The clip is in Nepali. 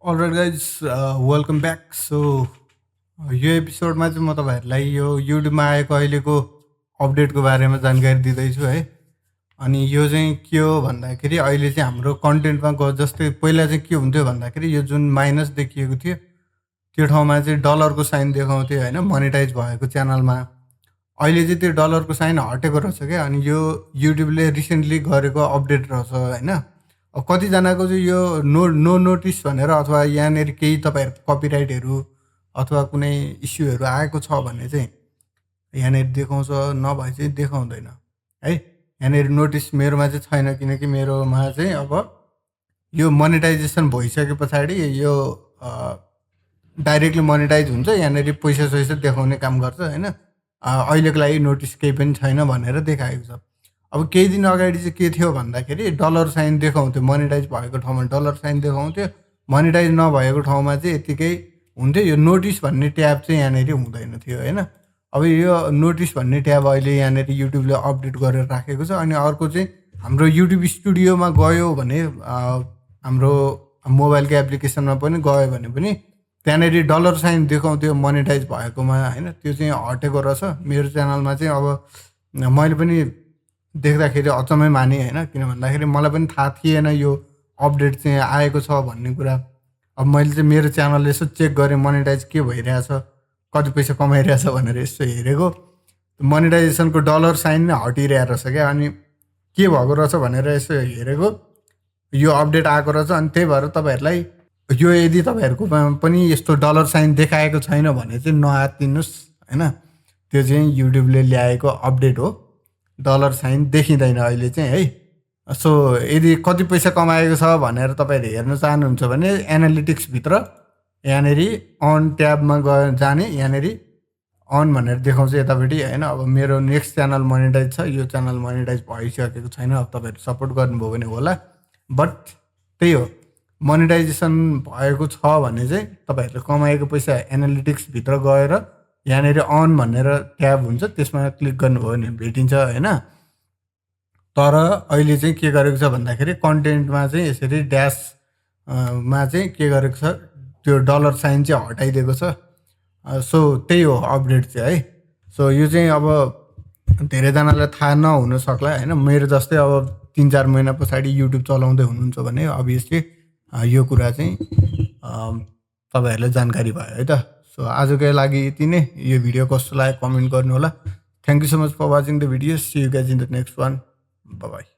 All right guys welcome back. यो एपिसोडमा चाहिँ म तपाईँहरूलाई यो युट्युबमा आएको अहिलेको अपडेटको बारेमा जानकारी दिँदैछु है। अनि यो चाहिँ के हो भन्दाखेरि अहिले चाहिँ हाम्रो कन्टेन्टमा जस्तै पहिला चाहिँ के हुन्थ्यो भन्दाखेरि यो जुन माइनस देखिएको थियो त्यो ठाउँमा चाहिँ डलरको साइन देखाउँथ्यो होइन, मोनेटाइज भएको च्यानलमा। अहिले चाहिँ त्यो डलरको साइन हटेको रहेछ क्या। अनि यो युट्युबले रिसेन्टली गरेको अपडेट रहेछ होइन। अब कतिजनाको चाहिँ यो नो नोटिस भनेर अथवा यहाँनिर केही तपाईँहरूको कपिराइटहरू अथवा कुनै इस्युहरू आएको छ भने चाहिँ यहाँनिर देखाउँछ, नभए चाहिँ देखाउँदैन है। यहाँनिर नोटिस मेरोमा चाहिँ छैन, किनकि मेरोमा चाहिँ अब यो मोनेटाइजेसन भइसके पछाडि यो डाइरेक्टली मोनेटाइज हुन्छ, यहाँनिर पैसा सैसा देखाउने काम गर्छ होइन। अहिलेको लागि नोटिस केही पनि छैन भनेर देखाएको छ। अब केही दिन अगाडि चाहिँ के थियो भन्दाखेरि डलर साइन देखाउँथ्यो, मोनेटाइज भएको ठाउँमा डलर साइन देखाउँथ्यो, मोनेटाइज नभएको ठाउँमा चाहिँ यत्तिकै हुन्थ्यो। यो नोटिस भन्ने ट्याब चाहिँ यहाँनिर हुँदैन थियो होइन। अब यो नोटिस भन्ने ट्याब अहिले यहाँनिर युट्युबले अपडेट गरेर राखेको छ। अनि अर्को चाहिँ हाम्रो युट्युब स्टुडियोमा गयो भने हाम्रो मोबाइलको एप्लिकेसनमा पनि गयो भने पनि त्यहाँनिर डलर साइन देखाउँथ्यो मोनेटाइज भएकोमा होइन। त्यो चाहिँ हटेको रहेछ। मेरो च्यानलमा चाहिँ अब मैले पनि देख्दाखेरि अचम्मै माने होइन, किन भन्दाखेरि मलाई पनि थाहा थिएन यो अपडेट चाहिँ आएको छ भन्ने कुरा। अब मैले चाहिँ मेरो च्यानलले यसो चेक गरेँ मोनेटाइज के भइरहेछ, कति पैसा कमाइरहेछ भनेर यसो हेरेको, मोनेटाइजेसनको डलर साइन नै हटिरहेको रहेछ क्या। अनि के भएको रहेछ भनेर यसो हेरेको, यो अपडेट आएको रहेछ। अनि त्यही भएर तपाईँहरूलाई यो यदि तपाईँहरूकोमा पनि यस्तो डलर साइन देखाएको छैन भने चाहिँ नआत्तिनुहोस् होइन। त्यो चाहिँ युट्युबले ल्याएको अपडेट हो, डलर साइन देखिँदैन अहिले चाहिँ है। सो यदि कति पैसा कमाएको छ भनेर तपाईँहरूले हेर्न चाहनुहुन्छ भने एनालिटिक्सभित्र यहाँनिर अन ट्याबमा जाने, यहाँनिर अन भनेर देखाउँछ यतापट्टि होइन। अब मेरो नेक्स्ट च्यानल मोनेटाइज छ, यो च्यानल मोनेटाइज भइसकेको छैन। अब तपाईँहरू सपोर्ट गर्नुभयो भने होला, बट त्यही हो, मोनेटाइजेसन भएको छ भने चाहिँ तपाईँहरूले कमाएको पैसा एनालिटिक्सभित्र गएर यहाँनिर अन भनेर ट्याब हुन्छ, त्यसमा क्लिक गर्नुभयो भने भेटिन्छ होइन। तर अहिले चाहिँ के गरेको छ भन्दाखेरि कन्टेन्टमा चाहिँ यसरी ड्यास मा चाहिँ के गरेको छ, त्यो डलर साइन चाहिँ हटाइदिएको छ। सो त्यही हो अपडेट चाहिँ है। सो यो चाहिँ अब धेरैजनालाई थाहा नहुन सक्ला होइन। मेरो जस्तै अब 3-4 महिना पछाडि युट्युब चलाउँदै हुनुहुन्छ भने अभियसली यो कुरा चाहिँ तपाईँहरूलाई जानकारी भयो है त। सो आजको लागि यति नै। यो भिडियो कस्तो लाग्यो कमेन्ट गर्नु होला। Thank you so much for watching the video. See you guys in the next one. Bye by.